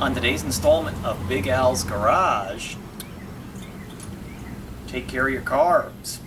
On today's installment of Big Al's Garage, take care of your carbs.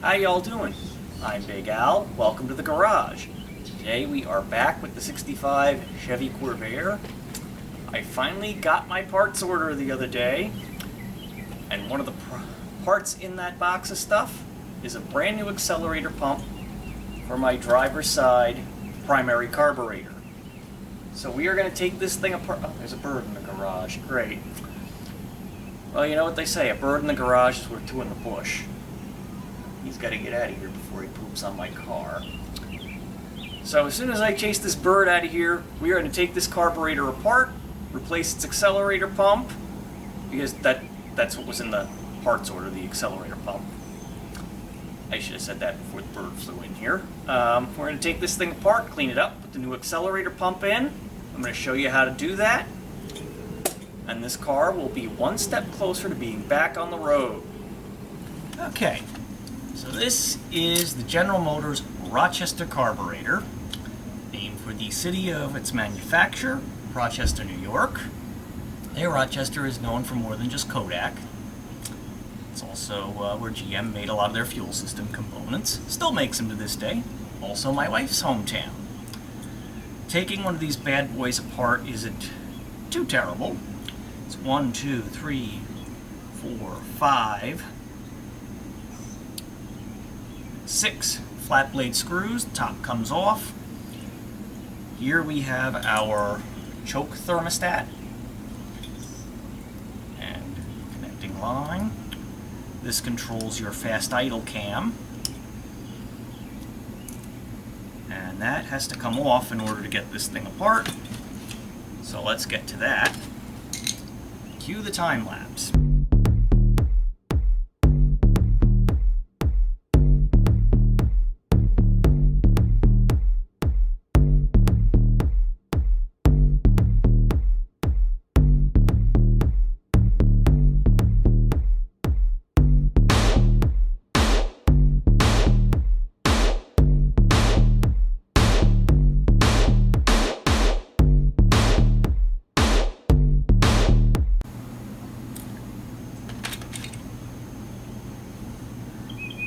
How y'all doing? I'm Big Al. Welcome to the garage. Today we are back with the 65 Chevy Corvair. I finally got my parts order the other day, and one of the parts in that box of stuff is a brand new accelerator pump for my driver's side primary carburetor. So we are going to take this thing apart. Oh, there's a bird in the garage. Great. Well, you know what they say, a bird in the garage is worth two in the bush. He's got to get out of here before he poops on my car. So as soon as I chase this bird out of here, we are going to take this carburetor apart, replace its accelerator pump, because that's what was in the parts order, the accelerator pump. I should have said that before the bird flew in here. We're going to take this thing apart, clean it up, put the new accelerator pump in. I'm going to show you how to do that. And this car will be one step closer to being back on the road. Okay, so this is the General Motors Rochester carburetor, named for the city of its manufacturer, Rochester, New York. Hey, Rochester is known for more than just Kodak. It's also where GM made a lot of their fuel system components. Still makes them to this day. Also my wife's hometown. Taking one of these bad boys apart isn't too terrible. It's 1, 2, 3, 4, 5, 6 flat blade screws. The top comes off. Here we have our choke thermostat and connecting line. This controls your fast idle cam, and that has to come off in order to get this thing apart. So let's get to that. Cue the time lapse.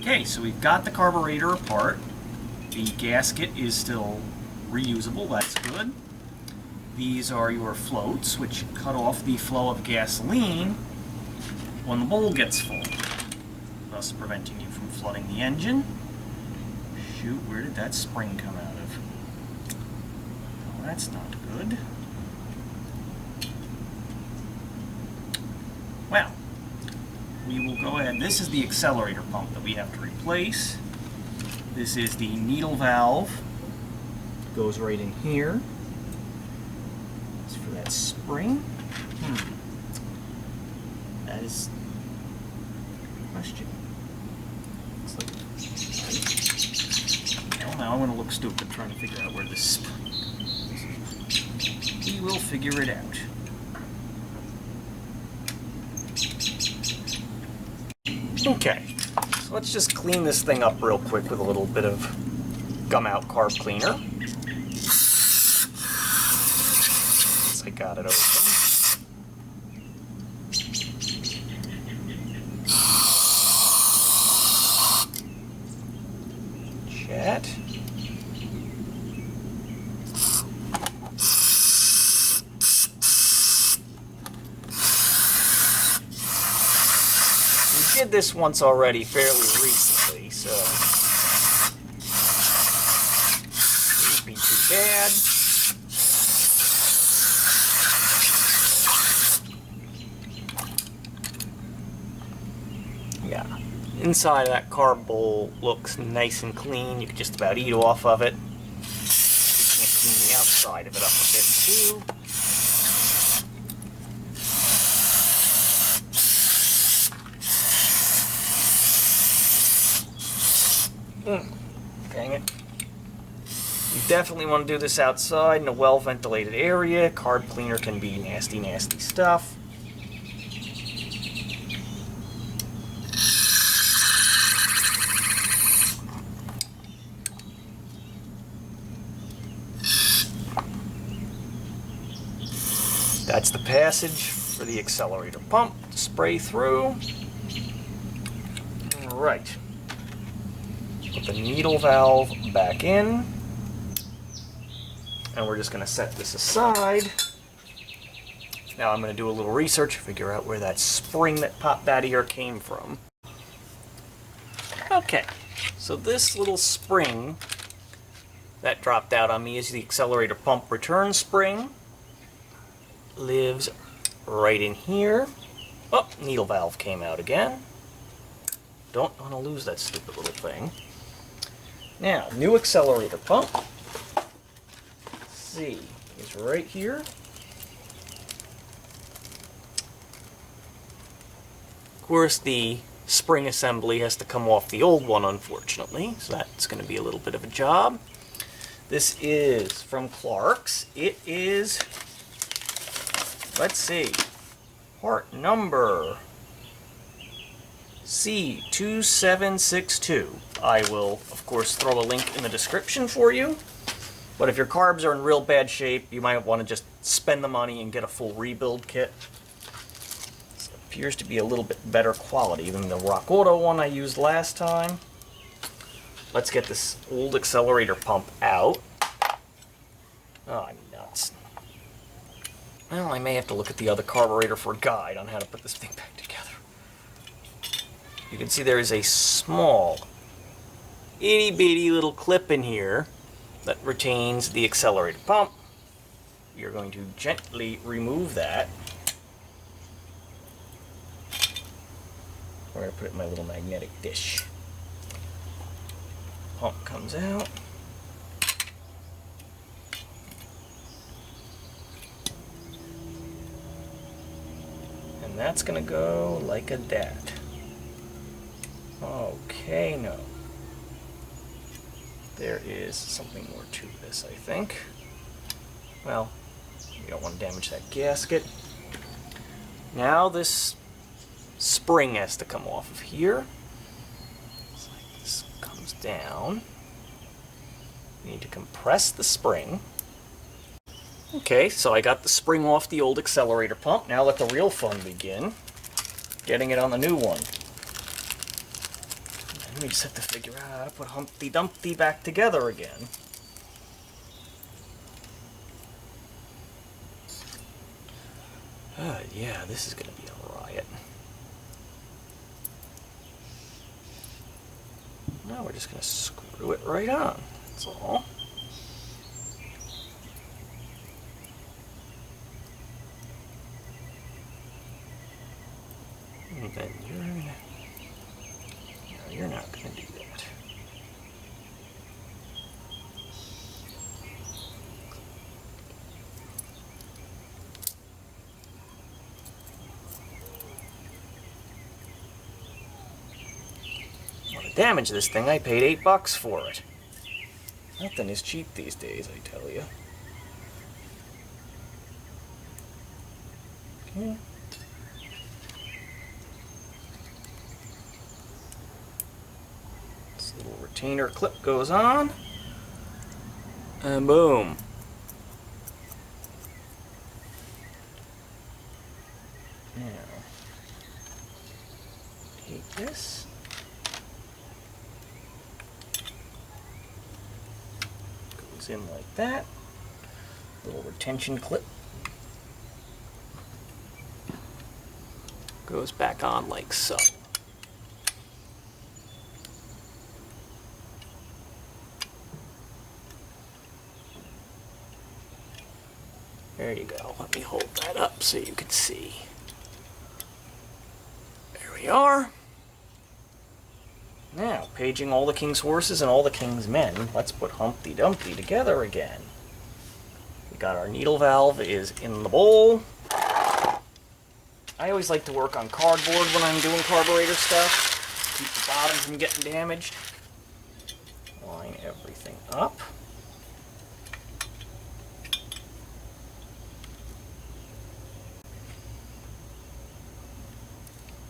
Okay, so we've got the carburetor apart. The gasket is still reusable, that's good. These are your floats, which cut off the flow of gasoline when the bowl gets full, thus preventing you from flooding the engine. Shoot, where did that spring come out of? Oh, that's not good. Well, we will go ahead. This is the accelerator pump that we have to replace. This is the needle valve. Goes right in here. It's for that spring. That is a question. Well, now I'm going to look stupid trying to figure out where this spring is. We will figure it out. Okay, so let's just clean this thing up real quick with a little bit of gum out carb cleaner. Since I got it open. Chat. Did this once already fairly recently, so it wouldn't be too bad. Yeah, inside of that carb bowl looks nice and clean. You can just about eat off of it. You can't clean the outside of it up a bit too. Dang it. You definitely want to do this outside in a well-ventilated area. Carb cleaner can be nasty, nasty stuff. That's the passage for the accelerator pump to spray through. Alright. Put the needle valve back in. And we're just going to set this aside. Now I'm going to do a little research, figure out where that spring that popped out of here came from. Okay, so this little spring that dropped out on me is the accelerator pump return spring. Lives right in here. Oh, needle valve came out again. Don't want to lose that stupid little thing. Now, new accelerator pump. Let's see, it's right here. Of course, the spring assembly has to come off the old one, unfortunately, so that's going to be a little bit of a job. This is from Clark's. It is, let's see, part number C2762. I will, of course, throw a link in the description for you. But if your carbs are in real bad shape, you might want to just spend the money and get a full rebuild kit. This appears to be a little bit better quality than the Rock Auto one I used last time. Let's get this old accelerator pump out. Oh, I'm nuts. Well, I may have to look at the other carburetor for a guide on how to put this thing back together. You can see there is a small, itty-bitty little clip in here that retains the accelerator pump. You're going to gently remove that. We're going to put it in my little magnetic dish. Pump comes out. And that's going to go like a dat. Okay, no. There is something more to this, I think. Well, you don't want to damage that gasket. Now this spring has to come off of here. It's like this comes down. You need to compress the spring. Okay, so I got the spring off the old accelerator pump. Now let the real fun begin. Getting it on the new one. We just have to figure out how to put Humpty Dumpty back together again. Yeah, this is going to be a riot. Now we're just going to screw it right on. That's all. And then you're not going to do that. I want to damage this thing. I paid $8 for it. Nothing is cheap these days, I tell you. Okay. Little retainer clip goes on, and boom. Now, take this, goes in like that, little retention clip goes back on like so. There you go. Let me hold that up so you can see. There we are. Now, paging all the king's horses and all the king's men, let's put Humpty Dumpty together again. We got our needle valve is in the bowl. I always like to work on cardboard when I'm doing carburetor stuff. Keep the bottom from getting damaged. Line everything up.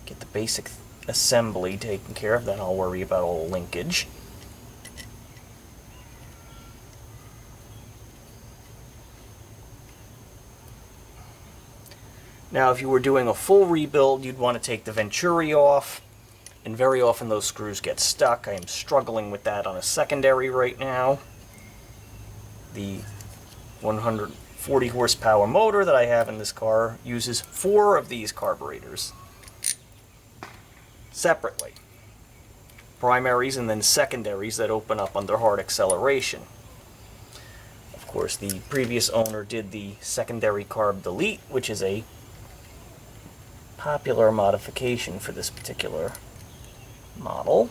Get the basic assembly taken care of, then I'll worry about all the linkage. Now, if you were doing a full rebuild, you'd want to take the venturi off, and very often those screws get stuck. I am struggling with that on a secondary right now. The 140 horsepower motor that I have in this car uses 4 of these carburetors separately. Primaries and then secondaries that open up under hard acceleration. Of course, the previous owner did the secondary carb delete, which is a popular modification for this particular model.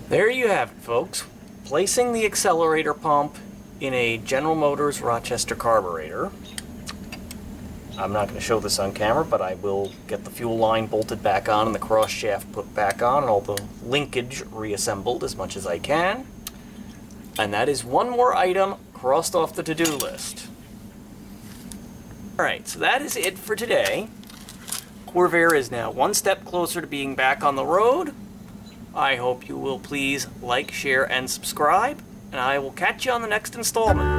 There you have it, folks. Placing the accelerator pump in a General Motors Rochester carburetor. I'm not going to show this on camera, but I will get the fuel line bolted back on and the cross shaft put back on and all the linkage reassembled as much as I can. And that is one more item crossed off the to-do list. Alright, so that is it for today. Corvair is now one step closer to being back on the road. I hope you will please like, share, and subscribe, and I will catch you on the next installment.